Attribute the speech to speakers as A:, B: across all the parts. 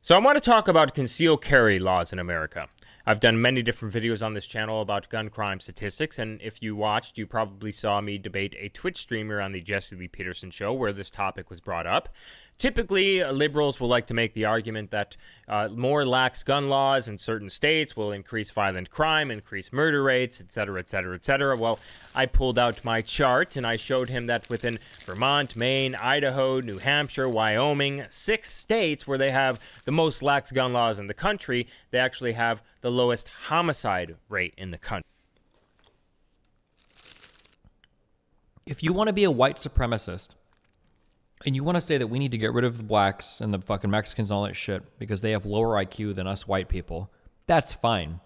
A: So I want to talk about concealed carry laws in America. I've done many different videos on this channel about gun crime statistics, and if you watched, you probably saw me debate a Twitch streamer on the JLP Peterson show where this topic was brought up. Typically, liberals will like to make the argument that more lax gun laws in certain states will increase violent crime, increase murder rates, etc., etc., etc. Well, I pulled out my chart and I showed him that within Vermont, Maine, Idaho, New Hampshire, Wyoming, 6 states where they have the most lax gun laws in the country, they actually have the lowest homicide rate in the country.
B: If you want to be a white supremacist and you want to say that we need to get rid of the blacks and the fucking Mexicans and all that shit because they have lower IQ than us white people, that's fine.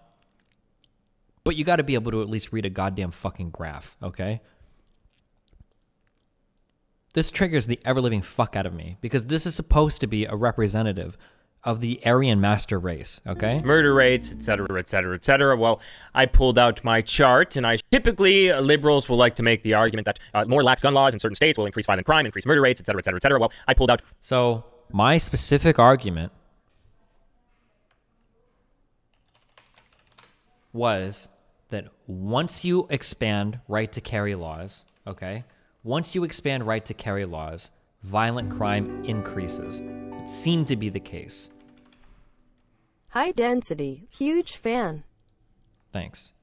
B: But you got to be able to at least read a goddamn fucking graph, okay? This triggers the ever-living fuck out of me because this is supposed to be a representative of the Aryan master race, okay?
A: Murder rates, etc., etc., etc. Well, I pulled out my chart, and typically liberals will like to make the argument that more lax gun laws in certain states will increase violent crime, increase murder rates, etc., etc., etc. Well, I pulled out.
B: So my specific argument was that once you expand right to carry laws, okay? Once you expand right to carry laws, violent crime increases. It seemed to be the case.
C: High density, huge fan.
B: Thanks.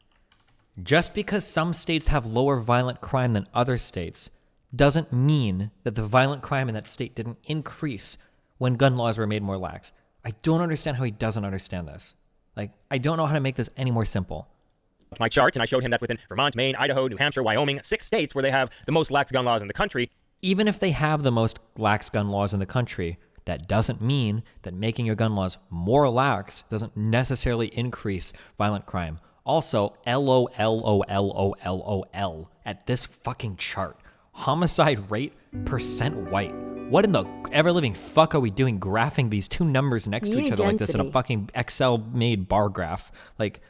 B: Just because some states have lower violent crime than other states doesn't mean that the violent crime in that state didn't increase when gun laws were made more lax. I don't understand how he doesn't understand this. Like, I don't know how to make this any more simple.
A: My chart, and I showed him that within Vermont, Maine, Idaho, New Hampshire, Wyoming, 6 states where they have the most lax gun laws in the country.
B: Even if they have the most lax gun laws in the country, that doesn't mean that making your gun laws more lax doesn't necessarily increase violent crime. Also, LOL at this fucking chart. Homicide rate, percent white. What in the ever-living fuck are we doing graphing these two numbers next to each other like this in a fucking Excel-made bar graph? Like,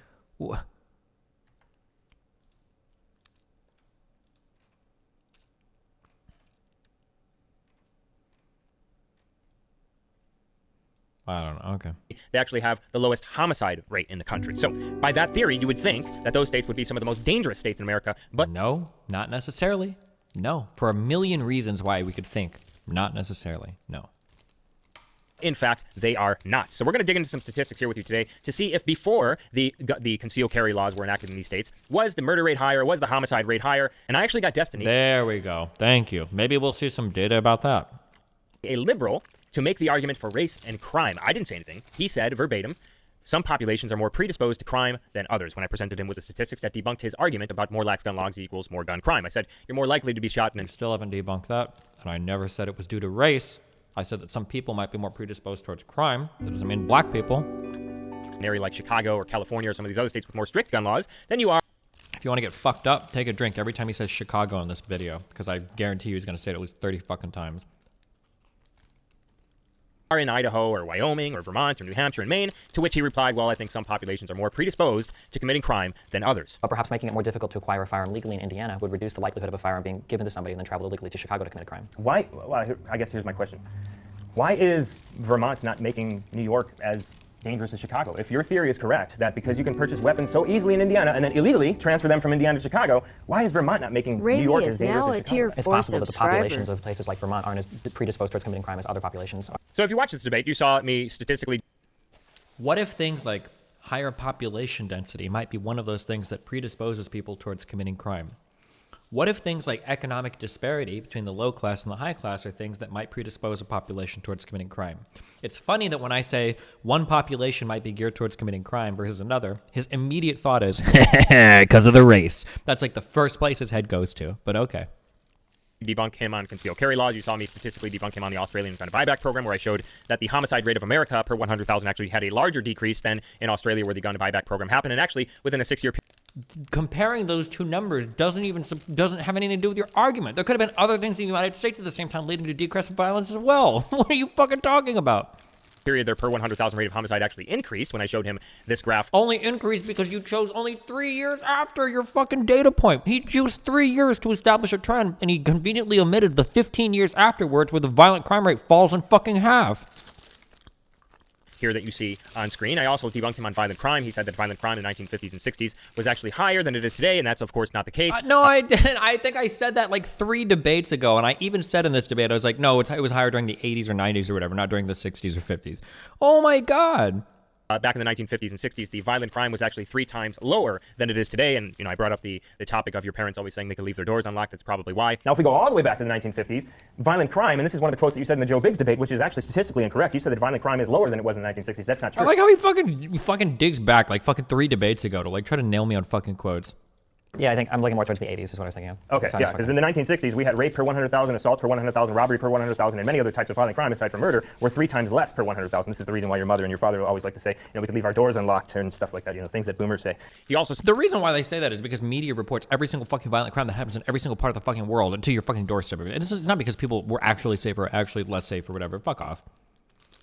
B: I don't know. Okay.
A: They actually have the lowest homicide rate in the country. So by that theory, you would think that those states would be some of the most dangerous states in America, but
B: no, not necessarily. No, for a million reasons why we could think. Not necessarily. No.
A: In fact, they are not. So we're going to dig into some statistics here with you today to see if before the concealed carry laws were enacted in these states, was the murder rate higher, was the homicide rate higher? And I actually got Destiny.
B: There we go. Thank you. Maybe we'll see some data about that.
A: A liberal to make the argument for race and crime. I didn't say anything. He said verbatim, some populations are more predisposed to crime than others. When I presented him with the statistics that debunked his argument about more lax gun laws equals more gun crime, I said, you're more likely to be shot in...
B: Still haven't debunked that, and I never said it was due to race. I said that some people might be more predisposed towards crime. That doesn't mean black people.
A: An area like Chicago or California or some of these other states with more strict gun laws, then you are...
B: If you want to get fucked up, take a drink every time he says Chicago in this video, because I guarantee you he's going to say it at least 30 fucking times.
A: Are in Idaho or Wyoming or Vermont or New Hampshire and Maine, to which he replied, well, I think some populations are more predisposed to committing crime than others.
D: But perhaps making it more difficult to acquire a firearm legally in Indiana would reduce the likelihood of a firearm being given to somebody and then travel illegally to Chicago to commit a crime.
E: Why, well, I guess here's my question. Why is Vermont not making New York as dangerous as Chicago? If your theory is correct, that because you can purchase weapons so easily in Indiana and then illegally transfer them from Indiana to Chicago, why is Vermont not making New York as dangerous as Chicago?
D: It's possible that the populations of places like Vermont aren't as predisposed towards committing crime as other populations.
A: So if you watch this debate, you saw me statistically...
B: What if things like higher population density might be one of those things that predisposes people towards committing crime? What if things like economic disparity between the low class and the high class are things that might predispose a population towards committing crime? It's funny that when I say one population might be geared towards committing crime versus another, his immediate thought is, because of the race. That's like the first place his head goes to, but okay.
A: Debunk him on concealed carry laws. You saw me statistically debunk him on the Australian gun buyback program, where I showed that the homicide rate of America per 100,000 actually had a larger decrease than in Australia, where the gun buyback program happened, and actually within a 6-year period.
B: Comparing those two numbers doesn't have anything to do with your argument. There could have been other things in the United States at the same time leading to decrease of violence as well. What are you fucking talking about?
A: Period, their per 100,000 rate of homicide actually increased when I showed him this graph.
B: Only increased because you chose only 3 years after your fucking data point. He chose 3 years to establish a trend, and he conveniently omitted the 15 years afterwards where the violent crime rate falls in fucking half.
A: here that you see on screen. I also debunked him on violent crime. He said that violent crime in the 1950s and 60s was actually higher than it is today, and that's, of course, not the case.
B: No, I didn't. I think I said that like 3 debates ago, and I even said in this debate, I was like, no, it was higher during the 80s or 90s or whatever, not during the 60s or 50s. Oh, my God.
A: Back in the 1950s and 60s, the violent crime was actually 3 times lower than it is today. And, I brought up the topic of your parents always saying they could leave their doors unlocked. That's probably why.
E: Now, if we go all the way back to the 1950s, violent crime, and this is one of the quotes that you said in the Joe Biggs debate, which is actually statistically incorrect. You said that violent crime is lower than it was in the 1960s. That's not true.
B: I like how he fucking digs back like fucking 3 debates ago to like try to nail me on fucking quotes.
D: Yeah, I think I'm looking more towards the 80s is what I was thinking of.
E: Okay, yeah, because in the 1960s, we had rape per 100,000, assault per 100,000, robbery per 100,000, and many other types of violent crime, aside from murder, were 3 times less per 100,000. This is the reason why your mother and your father always like to say, we could leave our doors unlocked and stuff like that, things that boomers say.
A: He also
B: The reason why they say that is because media reports every single fucking violent crime that happens in every single part of the fucking world to your fucking doorstep. And this is not because people were actually safer or actually less safe or whatever. Fuck off.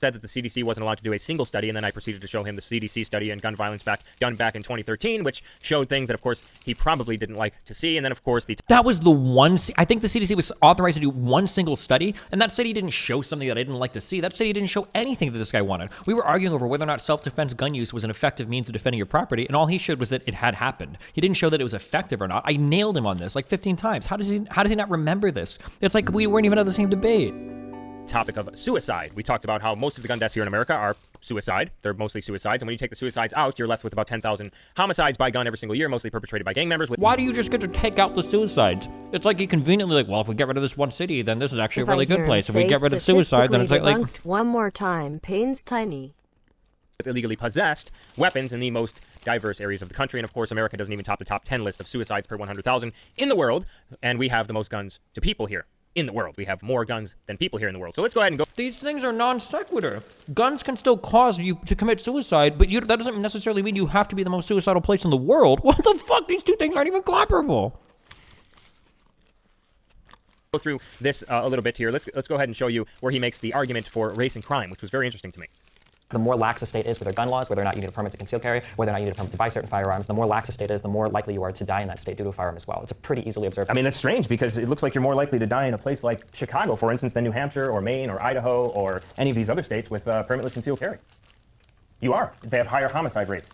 A: said that the CDC wasn't allowed to do a single study, and then I proceeded to show him the CDC study on gun violence done back in 2013, which showed things that, of course, he probably didn't like to see. And then, of course,
B: that was the one. I think the CDC was authorized to do one single study, and that study didn't show something that I didn't like to see. That study didn't show anything that this guy wanted. We were arguing over whether or not self-defense gun use was an effective means of defending your property, and all he showed was that it had happened. He didn't show that it was effective or not. I nailed him on this like 15 times. How does he not remember this? It's like we weren't even on the same debate.
A: Topic of suicide. We talked about how most of the gun deaths here in America are suicide. They're mostly suicides. And when you take the suicides out, you're left with about 10,000 homicides by gun every single year, mostly perpetrated by gang members.
B: Why do you just get to take out the suicides? It's like you conveniently like, well, if we get rid of this one city, then this is actually a really good place. If we get rid of suicide, then it's like
C: one more time, pain's tiny.
A: Illegally possessed weapons in the most diverse areas of the country. And of course, America doesn't even top the top 10 list of suicides per 100,000 in the world. And we have the most guns to people here in the world. We have more guns than people here in the world. So let's go ahead and go.
B: These things are non sequitur. Guns can still cause you to commit suicide, but that doesn't necessarily mean you have to be the most suicidal place in the world. What the fuck? These two things aren't even comparable.
A: Go through this a little bit here. Let's go ahead and show you where he makes the argument for race and crime, which was very interesting to me.
D: The more lax a state is with their gun laws, whether or not you need a permit to conceal carry, whether or not you need a permit to buy certain firearms, the more lax a state is, the more likely you are to die in that state due to a firearm as well. It's a pretty easily observed.
E: I mean, that's strange because it looks like you're more likely to die in a place like Chicago, for instance, than New Hampshire or Maine or Idaho or any of these other states with permitless concealed carry. You are. They have higher homicide rates.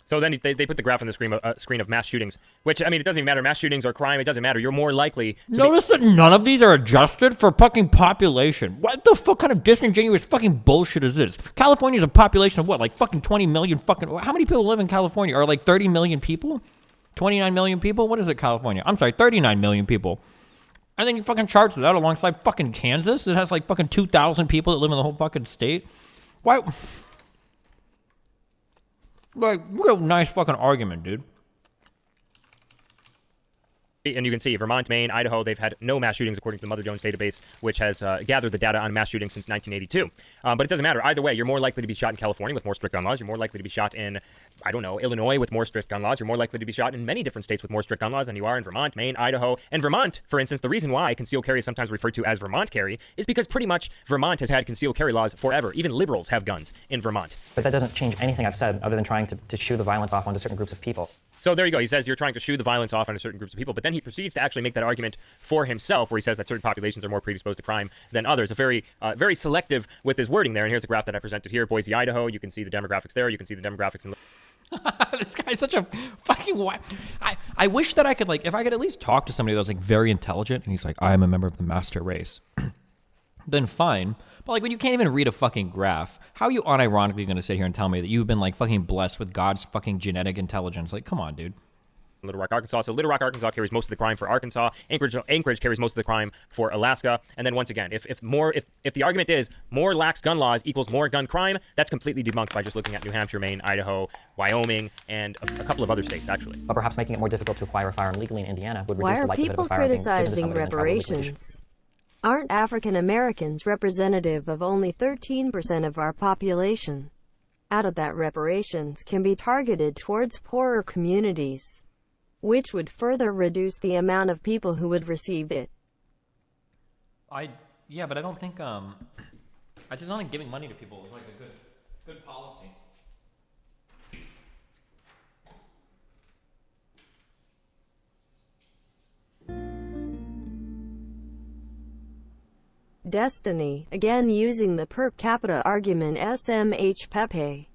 A: So then they put the graph on the screen of mass shootings, which, I mean, it doesn't even matter. Mass shootings or crime, it doesn't matter. You're more likely to
B: Notice that none of these are adjusted for fucking population. What the fuck kind of disingenuous fucking bullshit is this? California's a population of what, like fucking 20 million fucking... How many people live in California? Are like 30 million people? 29 million people? What is it, California? I'm sorry, 39 million people. And then you fucking charge that alongside fucking Kansas? It has like fucking 2,000 people that live in the whole fucking state? Why... Like, real nice fucking argument, dude.
A: And you can see Vermont, Maine, Idaho, they've had no mass shootings according to the Mother Jones database, which has gathered the data on mass shootings since 1982. But it doesn't matter. Either way, you're more likely to be shot in California with more strict gun laws. You're more likely to be shot in, I don't know, Illinois with more strict gun laws. You're more likely to be shot in many different states with more strict gun laws than you are in Vermont, Maine, Idaho. And Vermont, for instance, the reason why concealed carry is sometimes referred to as Vermont carry is because pretty much Vermont has had concealed carry laws forever. Even liberals have guns in Vermont.
D: But that doesn't change anything I've said other than trying to shoo the violence off onto certain groups of people.
A: So there you go. He says you're trying to shoo the violence off onto certain groups of people, but then he proceeds to actually make that argument for himself, where he says that certain populations are more predisposed to crime than others. A very selective with his wording there. And here's a graph that I presented here. Boise, Idaho. You can see the demographics there. You can see the demographics in.
B: This guy's such a fucking... I wish that I could, like, if I could at least talk to somebody that was, like, very intelligent, and he's like, I am a member of the master race, then fine. But, like, when you can't even read a fucking graph, how are you unironically going to sit here and tell me that you've been, like, fucking blessed with God's fucking genetic intelligence? Like, come on, dude.
A: Little Rock, Arkansas. So Little Rock, Arkansas carries most of the crime for Arkansas. Anchorage carries most of the crime for Alaska. And then once again, if the argument is more lax gun laws equals more gun crime, that's completely debunked by just looking at New Hampshire, Maine, Idaho, Wyoming, and a couple of other states, actually.
D: But perhaps making it more difficult to acquire a firearm legally in Indiana would reduce the likelihood of a
C: Why are
D: firearm being
C: people
D: given to
C: criticizing
D: somebody and then travel legally to
C: reparations? Aren't African Americans representative of only 13% of our population? Out of that, reparations can be targeted towards poorer communities, which would further reduce the amount of people who would receive it.
B: Yeah, but I don't think I just don't think giving money to people is like a good policy.
C: destiny, again using the per capita argument SMH Pepe.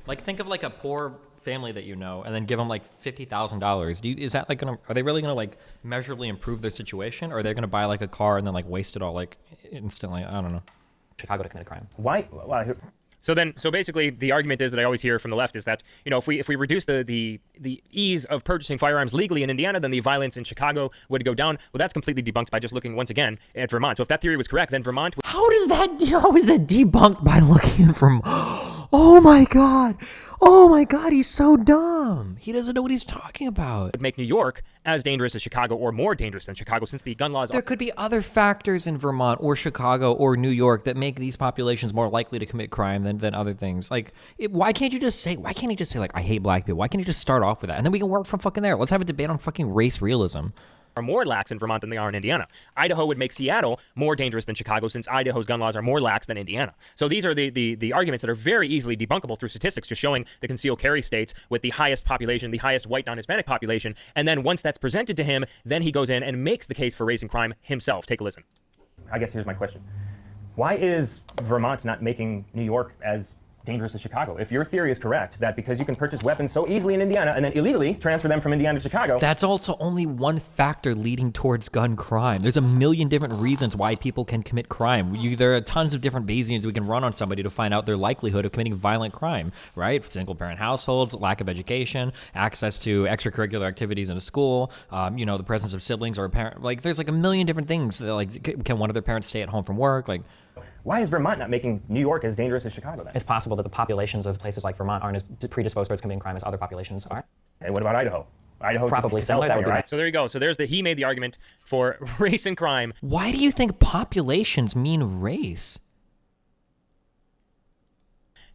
B: Like, think of like a poor family that you know, and then give them like $50,000. Is that like gonna? Are they really gonna like measurably improve their situation, or are they gonna buy like a car and then like waste it all like instantly? I don't know.
D: Chicago to commit a crime.
E: Why? Well,
A: So basically, the argument is that I always hear from the left is that, you know, if we reduce the ease of purchasing firearms legally in Indiana, then the violence in Chicago would go down. Well, that's completely debunked by just looking once again at Vermont. So if that theory was correct, then Vermont would
B: How is that debunked by looking from? Oh my god! Oh my god! He's so dumb. He doesn't know what he's talking about.
A: make New York as dangerous as Chicago or more dangerous than Chicago, since the gun laws
B: There could be other factors in Vermont or Chicago or New York that make these populations more likely to commit crime than other things. Like, why can't he just say, like, I hate black people? Why can't he just start off with that? And then we can work from fucking there. Let's have a debate on fucking race realism.
A: are more lax in Vermont than they are in Indiana. Idaho would make Seattle more dangerous than Chicago, since Idaho's gun laws are more lax than Indiana. So these are the arguments that are very easily debunkable through statistics, just showing the concealed carry states with the highest population, the highest white non-Hispanic population. And then once that's presented to him, then he goes in and makes the case for race and crime himself. Take a listen.
E: I guess here's my question. Why is Vermont not making New York as dangerous as Chicago? If your theory is correct, that because you can purchase weapons so easily in Indiana and then illegally transfer them from Indiana to Chicago.
B: That's also only one factor leading towards gun crime. There's a million different reasons why people can commit crime. There are tons of different Bayesians we can run on somebody to find out their likelihood of committing violent crime, right? Single parent households, lack of education, access to extracurricular activities in a school, the presence of siblings or a parent. Like, there's like a million different things that, like, can one of their parents stay at home from work? Like,
E: why is Vermont not making New York as dangerous as Chicago then?
D: It's possible that the populations of places like Vermont aren't as predisposed towards committing crime as other populations are.
E: And what about Idaho? Idaho
D: Probably similar. That would be
E: right?
A: So there you go. So he made the argument for race and crime.
B: why do you think populations mean race?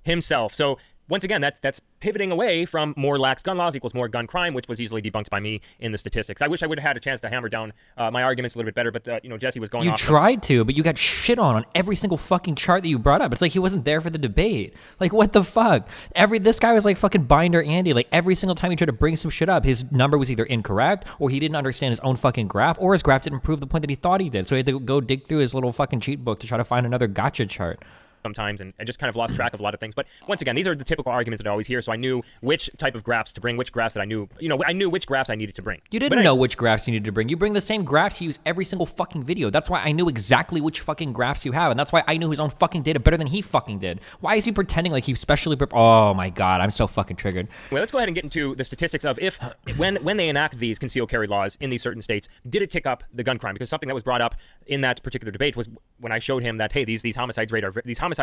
A: Himself. So once again, that's pivoting away from more lax gun laws equals more gun crime, which was easily debunked by me in the statistics. I wish I would have had a chance to hammer down my arguments a little bit better, but Jesse was going off.
B: You tried to, but you got shit on every single fucking chart that you brought up. It's like he wasn't there for the debate. Like, what the fuck? This guy was like fucking Binder Andy. Like, every single time he tried to bring some shit up, his number was either incorrect, or he didn't understand his own fucking graph, or his graph didn't prove the point that he thought he did. So he had to go dig through his little fucking cheat book to try to find another gotcha chart
A: sometimes, and I just kind of lost track of a lot of things. But once again, these are the typical arguments that I always hear, so I knew which type of graphs to bring, which graphs that I knew which graphs I needed to bring.
B: You didn't know which graphs you needed to bring. You bring the same graphs you use every single fucking video. That's why I knew exactly which fucking graphs you have, and that's why I knew his own fucking data better than he fucking did. Why is he pretending like he specially oh my god, I'm so fucking triggered.
A: Well, let's go ahead and get into the statistics of when they enact these concealed carry laws in these certain states, did it tick up the gun crime? Because something that was brought up in that particular debate was when I showed him that, hey, these homicide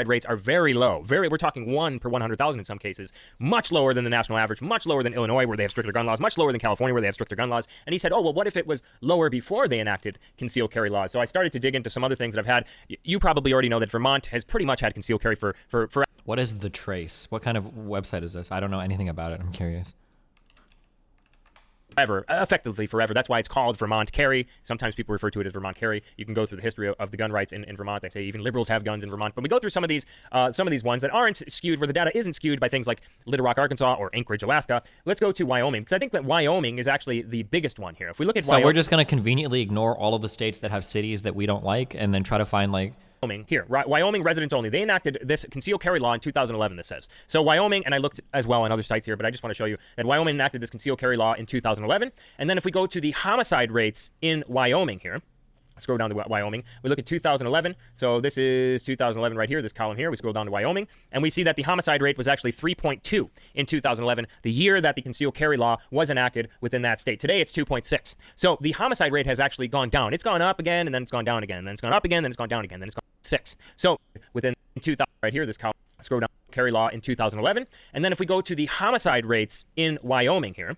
A: rates are very low. We're talking 1 per 100,000 in some cases, much lower than the national average, much lower than Illinois where they have stricter gun laws, much lower than California where they have stricter gun laws. And he said, oh, well, what if it was lower before they enacted concealed carry laws? So I started to dig into some other things that I've had. You probably already know that Vermont has pretty much had concealed carry for
B: What is The Trace? What kind of website is this? I don't know anything about it. I'm curious.
A: forever, effectively forever. That's why it's called Vermont Carry. Sometimes people refer to it as Vermont Carry. You can go through the history of the gun rights in Vermont. They say even liberals have guns in Vermont. But we go through some of these ones that aren't skewed, where the data isn't skewed by things like Little Rock, Arkansas, or Anchorage, Alaska. Let's go to Wyoming, because I think that Wyoming is actually the biggest one here. If we look at Wyoming,
B: we're just going to conveniently ignore all of the states that have cities that we don't like, and then try to find like.
A: Here, Wyoming residents only. They enacted this concealed carry law in 2011, this says. So Wyoming, and I looked as well on other sites here, but I just want to show you that Wyoming enacted this concealed carry law in 2011. And then if we go to the homicide rates in Wyoming here, scroll down to Wyoming, we look at 2011. So this is 2011 right here, this column here. We scroll down to Wyoming, and we see that the homicide rate was actually 3.2 in 2011, the year that the concealed carry law was enacted within that state. Today, it's 2.6. So the homicide rate has actually gone down. It's gone up again, and then it's gone down again, and then it's gone up again, then it's gone down again, then it's gone 6. So within 2000, right here, this column, scroll down, carry law in 2011. And then if we go to the homicide rates in Wyoming here,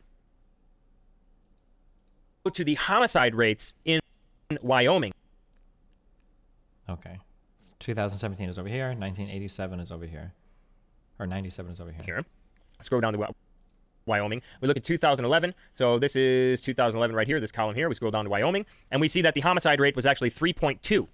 A: go to the homicide rates in Wyoming.
B: Okay. 2017 is over here. 1987 is over here. Or 97 is over here.
A: Scroll down to Wyoming. We look at 2011. So this is 2011 right here, this column here. We scroll down to Wyoming, and we see that the homicide rate was actually 3.2.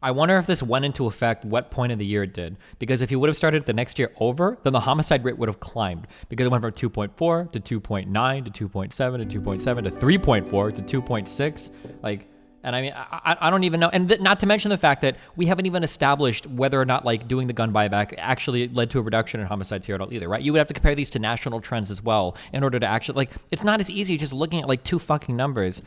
B: I wonder if this went into effect what point of the year it did. Because if you would have started the next year over, then the homicide rate would have climbed. Because it went from 2.4 to 2.9 to 2.7 to 2.7 to 3.4 to 2.6. Like, and I mean, I don't even know. And not to mention the fact that we haven't even established whether or not like doing the gun buyback actually led to a reduction in homicides here at all either, right? You would have to compare these to national trends as well in order to actually, like, it's not as easy just looking at like two fucking numbers.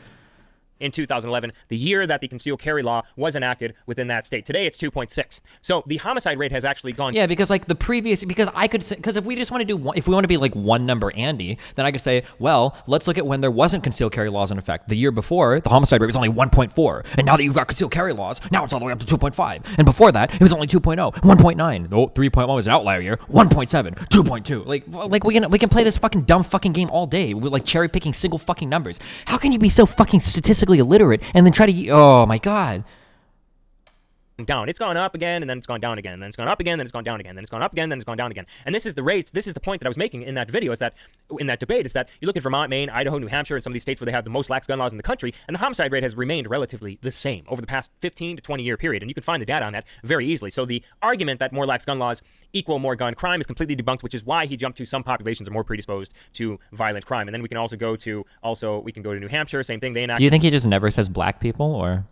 A: In 2011, the year that the concealed carry law was enacted within that state. Today, it's 2.6. So the homicide rate has actually gone.
B: Yeah, because like the previous, because I could say, because if we just want to do one, if we want to be like one number Andy, then I could say, well, let's look at when there wasn't concealed carry laws in effect. The year before, the homicide rate was only 1.4. And now that you've got concealed carry laws, now it's all the way up to 2.5. And before that, it was only 2.0, 1.9. Oh, 3.1 was an outlier year. 1.7, 2.2. Like we can play this fucking dumb fucking game all day. We're like cherry picking single fucking numbers. How can you be so fucking statistically illiterate and then try to, oh my god,
A: down. It's gone up again, and then it's gone down again, and then it's gone up again, then it's gone down again, then it's gone up again, then it's gone down again. And this is the rates. This is the point that I was making in that video, is that in that debate, is that you look at Vermont, Maine, Idaho, New Hampshire, and some of these states where they have the most lax gun laws in the country, and the homicide rate has remained relatively the same over the past 15 to 20 year period. And you can find the data on that very easily. So the argument that more lax gun laws equal more gun crime is completely debunked, which is why he jumped to some populations are more predisposed to violent crime. And then we can also go to New Hampshire, same thing. They enacted.
B: Do you think he just never says black people, or?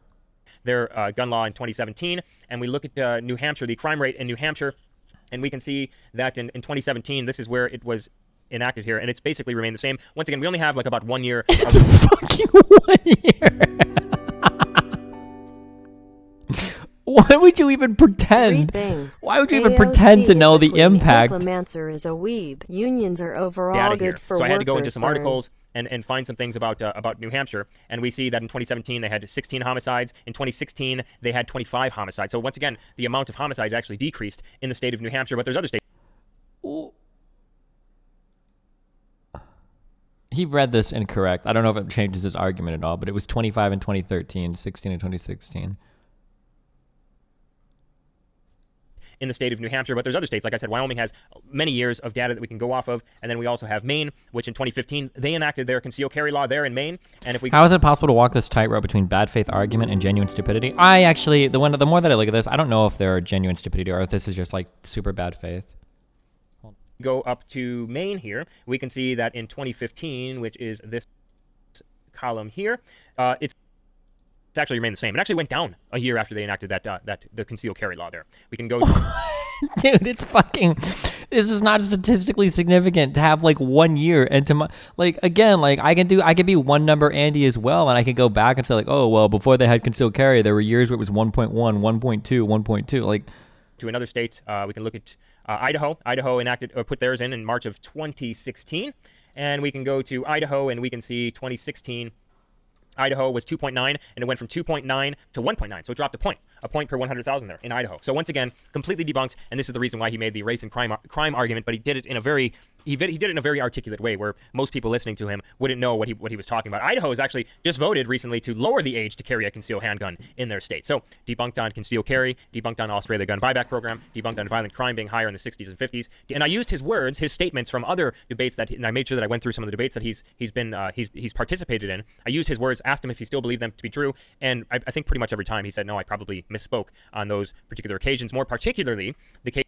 A: Their gun law in 2017, and we look at New Hampshire, the crime rate in New Hampshire, and we can see that in 2017, this is where it was enacted here, and it's basically remained the same. Once again, we only have like about 1 year.
B: It's fucking 1 year. Why would you even pretend? Why would you even pretend to know the impact?
C: Necromancer is a weeb. Unions are overall
A: Good
C: good for
A: so I had to go
C: workers,
A: into some articles and find some things about New Hampshire, and we see that in 2017 they had 16 homicides. In 2016 they had 25 homicides. So once again, the amount of homicides actually decreased in the state of New Hampshire, but there's other states.
B: He read this incorrect. I don't know if it changes his argument at all, but it was 25 in 2013, 16 in 2016.
A: In the state of New Hampshire, but there's other states. Like I said, Wyoming has many years of data that we can go off of, and then we also have Maine, which in 2015 they enacted their concealed carry law there in Maine. And if we
B: How is it possible to walk this tightrope between bad faith argument and genuine stupidity? I actually, the more that I look at this, I don't know if there are genuine stupidity or if this is just like super bad faith.
A: go up to Maine here, we can see that in 2015, which is this column here, it's actually remained the same. It actually went down a year after they enacted the concealed carry law there. We can go.
B: Dude, it's fucking. This is not statistically significant to have like 1 year, and to like again, like I can be one number Andy as well, and I can go back and say like, oh well, before they had concealed carry, there were years where it was 1.1, 1.2, 1.2, like.
A: To another state, we can look at Idaho. Idaho enacted or put theirs in March of 2016, and we can go to Idaho and we can see 2016. Idaho was 2.9, and it went from 2.9 to 1.9, so it dropped a point per 100,000 there in Idaho. So once again, completely debunked, and this is the reason why he made the race and crime argument, but he did it in a very articulate way where most people listening to him wouldn't know what he was talking about. Idaho has actually just voted recently to lower the age to carry a concealed handgun in their state. So debunked on concealed carry, debunked on Australia gun buyback program, debunked on violent crime being higher in the 60s and 50s, and I used his words, his statements from other debates and I made sure that I went through some of the debates that he's participated in. I used his words, asked him if he still believed them to be true, and I think pretty much every time he said no, I probably misspoke on those particular occasions, more particularly the case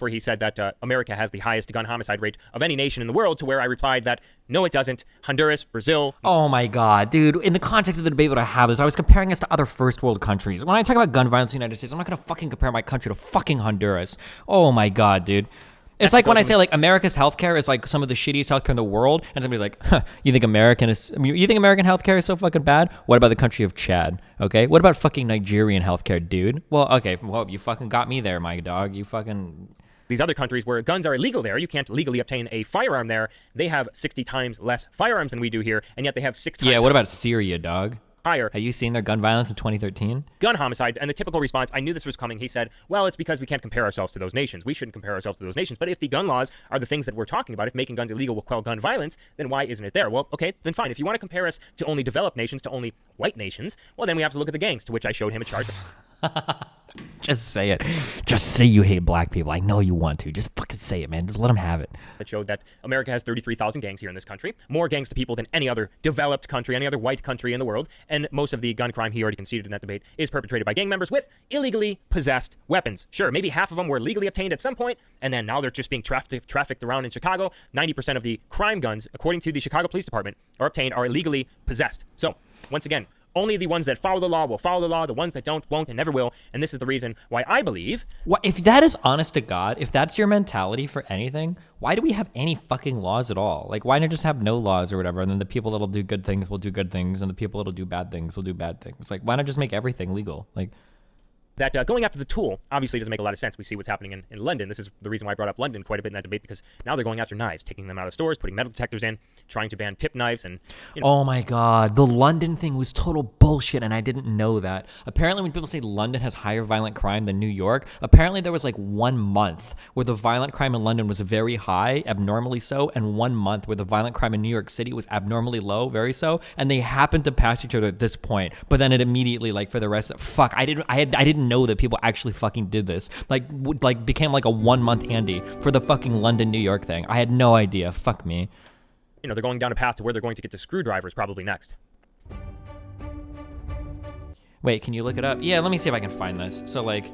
A: where he said that America has the highest gun homicide rate of any nation in the world, to where I replied that no, it doesn't. Honduras, Brazil.
B: Oh my God, dude. In the context of the debate that I have is I was comparing us to other first world countries. When I talk about gun violence in the United States, I'm not going to fucking compare my country to fucking Honduras. Oh my God, dude. It's like when I say like America's healthcare is like some of the shittiest healthcare in the world, and somebody's like, huh, you think American healthcare is so fucking bad? What about the country of Chad? Okay, what about fucking Nigerian healthcare, dude? Well, okay, well, you fucking got me there, my dog. You fucking.
A: These other countries where guns are illegal there, you can't legally obtain a firearm there. They have 60 times less firearms than we do here, and yet they have 6 times.
B: Yeah, what about Syria, dog?
A: Higher.
B: Have you seen their gun violence in 2013?
A: Gun homicide, and the typical response, I knew this was coming, he said, well, it's because we can't compare ourselves to those nations. We shouldn't compare ourselves to those nations. But if the gun laws are the things that we're talking about, if making guns illegal will quell gun violence, then why isn't it there? Well, okay, then fine. If you want to compare us to only developed nations, to only white nations, well, then we have to look at the gangs, to which I showed him a chart.
B: Just say it. Just say you hate black people. I know you want to. Just fucking say it, man. Just let them have it.
A: That showed that America has 33,000 gangs here in this country, more gangs to people than any other developed country, any other white country in the world, and most of the gun crime, he already conceded in that debate, is perpetrated by gang members with illegally possessed weapons. Sure, maybe half of them were legally obtained at some point, and then now they're just being trafficked around in Chicago. 90% of the crime guns, according to the Chicago Police Department, are illegally possessed. So, once again, only the ones that follow the law will follow the law. The ones that don't won't and never will. And this is the reason why I believe...
B: What, if that is honest to God, if that's your mentality for anything, why do we have any fucking laws at all? Like, why not just have no laws or whatever, and then the people that'll do good things will do good things, and the people that'll do bad things will do bad things? Like, why not just make everything legal? Like...
A: that going after the tool obviously doesn't make a lot of sense. We see what's happening in London. This is the reason why I brought up London quite a bit in that debate, because now they're going after knives, taking them out of stores, putting metal detectors in, trying to ban tip knives, and
B: Oh my God, the London thing was total bullshit, and I didn't know that. Apparently, when people say London has higher violent crime than New York, apparently there was like 1 month where the violent crime in London was very high, abnormally so, and 1 month where the violent crime in New York City was abnormally low, very so, and they happened to pass each other at this point. But then it immediately, like, for the rest of I didn't know that people actually fucking did this. Like became like a 1 month Andy for the fucking London New York thing. I had no idea. Fuck me.
A: they're going down a path to where they're going to get to screwdrivers probably next.
B: Wait, can you look it up? Yeah, let me see if I can find this. So like,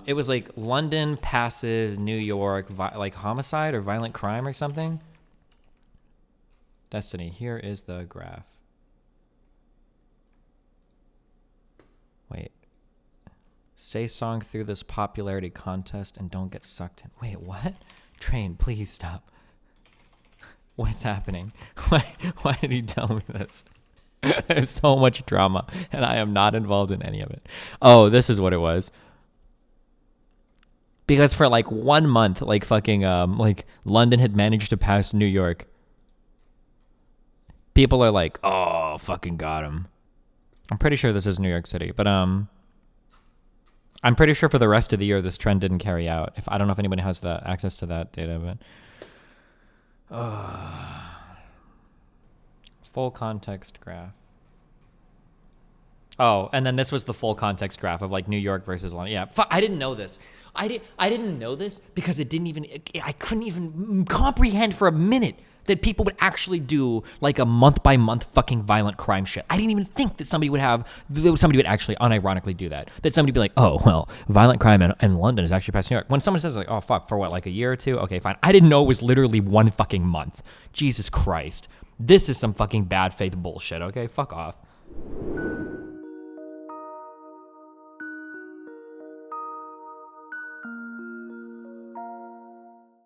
B: it was like London passes New York, like homicide or violent crime or something. Destiny, here is the graph. Wait. Stay strong through this popularity contest and don't get sucked in. Wait, what? Train, please stop. What's happening? Why did he tell me this? There's so much drama, and I am not involved in any of it. Oh, this is what it was. Because for like 1 month, like fucking, like London had managed to pass New York. People are like, oh, fucking got him. I'm pretty sure this is New York City, but I'm pretty sure for the rest of the year this trend didn't carry out. I don't know if anybody has the access to that data, but full context graph. Oh, and then this was the full context graph of like New York versus London. Yeah, I didn't know this. I didn't know this because I couldn't even comprehend for a minute that people would actually do like a month by month fucking violent crime shit. I didn't even think that somebody would actually unironically do that. That somebody would be like, oh, well, violent crime in London is actually past New York. When someone says like, oh, fuck, for what, like a year or two? Okay, fine. I didn't know it was literally 1 fucking month. Jesus Christ. This is some fucking bad faith bullshit, okay? Fuck off.